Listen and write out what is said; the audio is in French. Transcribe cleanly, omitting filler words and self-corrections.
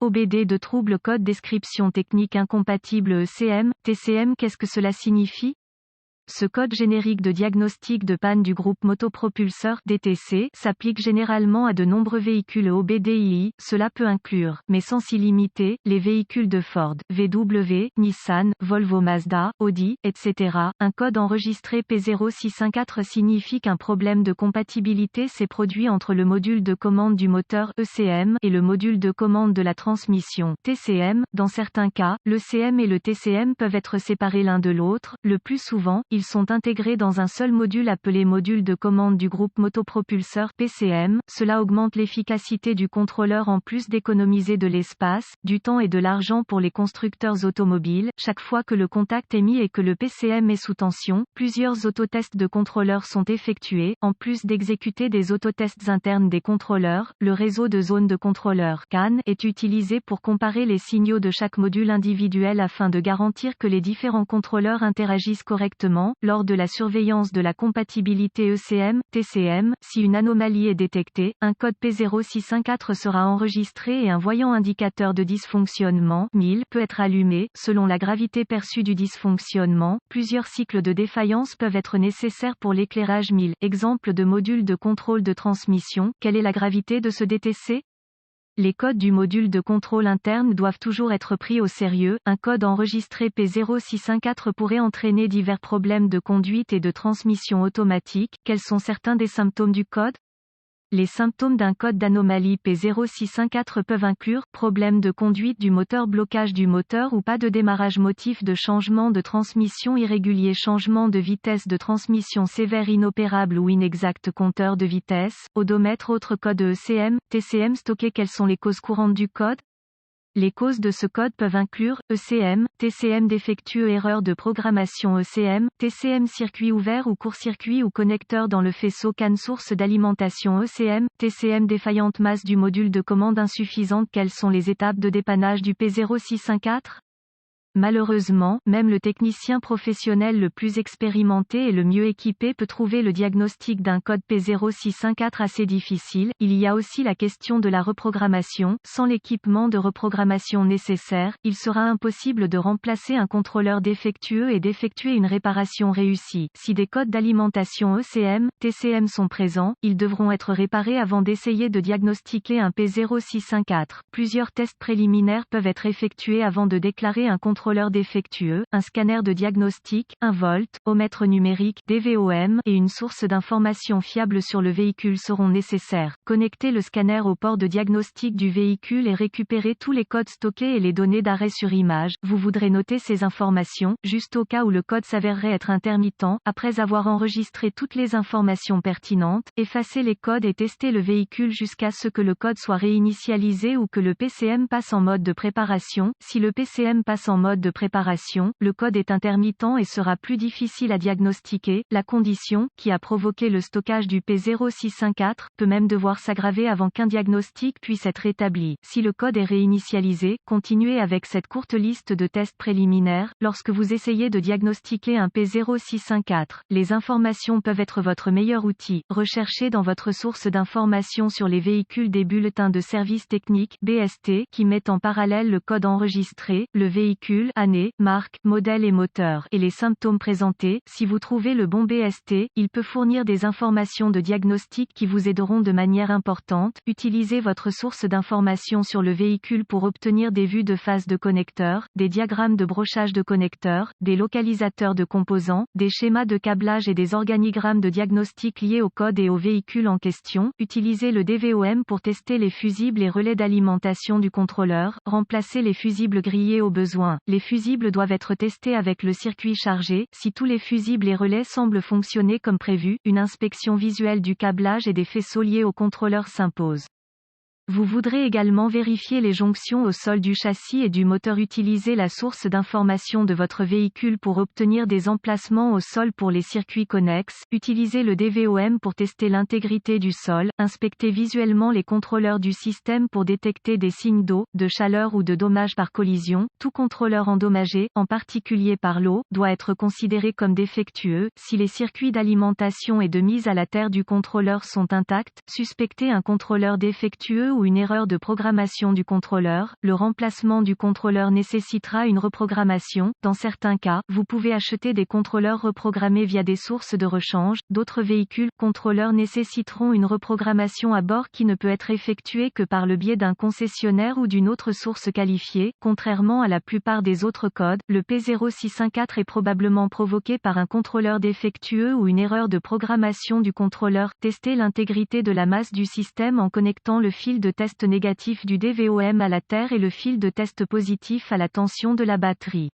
OBD de trouble code description technique incompatible ECM, TCM. Qu'est-ce que cela signifie? Ce code générique de diagnostic de panne du groupe motopropulseur DTC s'applique généralement à de nombreux véhicules OBDII, cela peut inclure, mais sans s'y limiter, les véhicules de Ford, VW, Nissan, Volvo Mazda, Audi, etc. Un code enregistré P0654 signifie qu'un problème de compatibilité s'est produit entre le module de commande du moteur ECM et le module de commande de la transmission TCM. Dans certains cas, l'ECM et le TCM peuvent être séparés l'un de l'autre, le plus souvent, ils sont intégrés dans un seul module appelé module de commande du groupe motopropulseur PCM. Cela augmente l'efficacité du contrôleur en plus d'économiser de l'espace, du temps et de l'argent pour les constructeurs automobiles. Chaque fois que le contact est mis et que le PCM est sous tension, plusieurs autotests de contrôleurs sont effectués. En plus d'exécuter des autotests internes des contrôleurs, le réseau de zones de contrôleurs CAN est utilisé pour comparer les signaux de chaque module individuel afin de garantir que les différents contrôleurs interagissent correctement. Lors de la surveillance de la compatibilité ECM, TCM, si une anomalie est détectée, un code P0654 sera enregistré et un voyant indicateur de dysfonctionnement 1000 peut être allumé. Selon la gravité perçue du dysfonctionnement, plusieurs cycles de défaillance peuvent être nécessaires pour l'éclairage 1000. Exemple de module de contrôle de transmission. Quelle est la gravité de ce DTC? Les codes du module de contrôle interne doivent toujours être pris au sérieux. Un code enregistré P0654 pourrait entraîner divers problèmes de conduite et de transmission automatique. Quels sont certains des symptômes du code? Les symptômes d'un code d'anomalie P0654 peuvent inclure problème de conduite du moteur, blocage du moteur ou pas de démarrage, motif de changement de transmission irrégulier, changement de vitesse de transmission sévère, inopérable ou inexact, compteur de vitesse, odomètre. Autre code ECM, TCM stocké. Quelles sont les causes courantes du code? Les causes de ce code peuvent inclure ECM, TCM défectueux, erreur de programmation ECM, TCM circuit ouvert ou court-circuit ou connecteur dans le faisceau CAN, source d'alimentation ECM, TCM défaillante, masse du module de commande insuffisante. Quelles sont les étapes de dépannage du P0654? Malheureusement, même le technicien professionnel le plus expérimenté et le mieux équipé peut trouver le diagnostic d'un code P0654 assez difficile. Il y a aussi la question de la reprogrammation. Sans l'équipement de reprogrammation nécessaire, il sera impossible de remplacer un contrôleur défectueux et d'effectuer une réparation réussie. Si des codes d'alimentation ECM, TCM sont présents, ils devront être réparés avant d'essayer de diagnostiquer un P0654. Plusieurs tests préliminaires peuvent être effectués avant de déclarer un contrôleur défectueux. Un scanner de diagnostic, un voltomètre numérique DVOM et une source d'information fiable sur le véhicule seront nécessaires. Connectez le scanner au port de diagnostic du véhicule et récupérez tous les codes stockés et les données d'arrêt sur image. Vous voudrez noter ces informations, juste au cas où le code s'avérerait être intermittent. Après avoir enregistré toutes les informations pertinentes, effacez les codes et testez le véhicule jusqu'à ce que le code soit réinitialisé ou que le PCM passe en mode de préparation. Si le PCM passe en mode de préparation, le code est intermittent et sera plus difficile à diagnostiquer. La condition, qui a provoqué le stockage du P0654, peut même devoir s'aggraver avant qu'un diagnostic puisse être établi. Si le code est réinitialisé, continuez avec cette courte liste de tests préliminaires. Lorsque vous essayez de diagnostiquer un P0654, les informations peuvent être votre meilleur outil. Recherchez dans votre source d'informations sur les véhicules des bulletins de service technique (BST) qui mettent en parallèle le code enregistré, le véhicule, année, marque, modèle et moteur, et les symptômes présentés. Si vous trouvez le bon BST, il peut fournir des informations de diagnostic qui vous aideront de manière importante. Utilisez votre source d'informations sur le véhicule pour obtenir des vues de phase de connecteurs, des diagrammes de brochage de connecteurs, des localisateurs de composants, des schémas de câblage et des organigrammes de diagnostic liés au code et au véhicule en question. Utilisez le DVOM pour tester les fusibles et relais d'alimentation du contrôleur. Remplacez les fusibles grillés au besoin. Les fusibles doivent être testés avec le circuit chargé. Si tous les fusibles et relais semblent fonctionner comme prévu, une inspection visuelle du câblage et des faisceaux liés au contrôleur s'impose. Vous voudrez également vérifier les jonctions au sol du châssis et du moteur. Utilisez la source d'information de votre véhicule pour obtenir des emplacements au sol pour les circuits connexes. Utilisez le DVOM pour tester l'intégrité du sol. Inspectez visuellement les contrôleurs du système pour détecter des signes d'eau, de chaleur ou de dommages par collision. Tout contrôleur endommagé, en particulier par l'eau, doit être considéré comme défectueux. Si les circuits d'alimentation et de mise à la terre du contrôleur sont intacts, suspectez un contrôleur défectueux ou une erreur de programmation du contrôleur. Le remplacement du contrôleur nécessitera une reprogrammation. Dans certains cas, vous pouvez acheter des contrôleurs reprogrammés via des sources de rechange. D'autres véhicules contrôleurs nécessiteront une reprogrammation à bord qui ne peut être effectuée que par le biais d'un concessionnaire ou d'une autre source qualifiée. Contrairement à la plupart des autres codes, le P0614 est probablement provoqué par un contrôleur défectueux ou une erreur de programmation du contrôleur. Tester l'intégrité de la masse du système en connectant le fil de test négatif du DVOM à la terre et le fil de test positif à la tension de la batterie.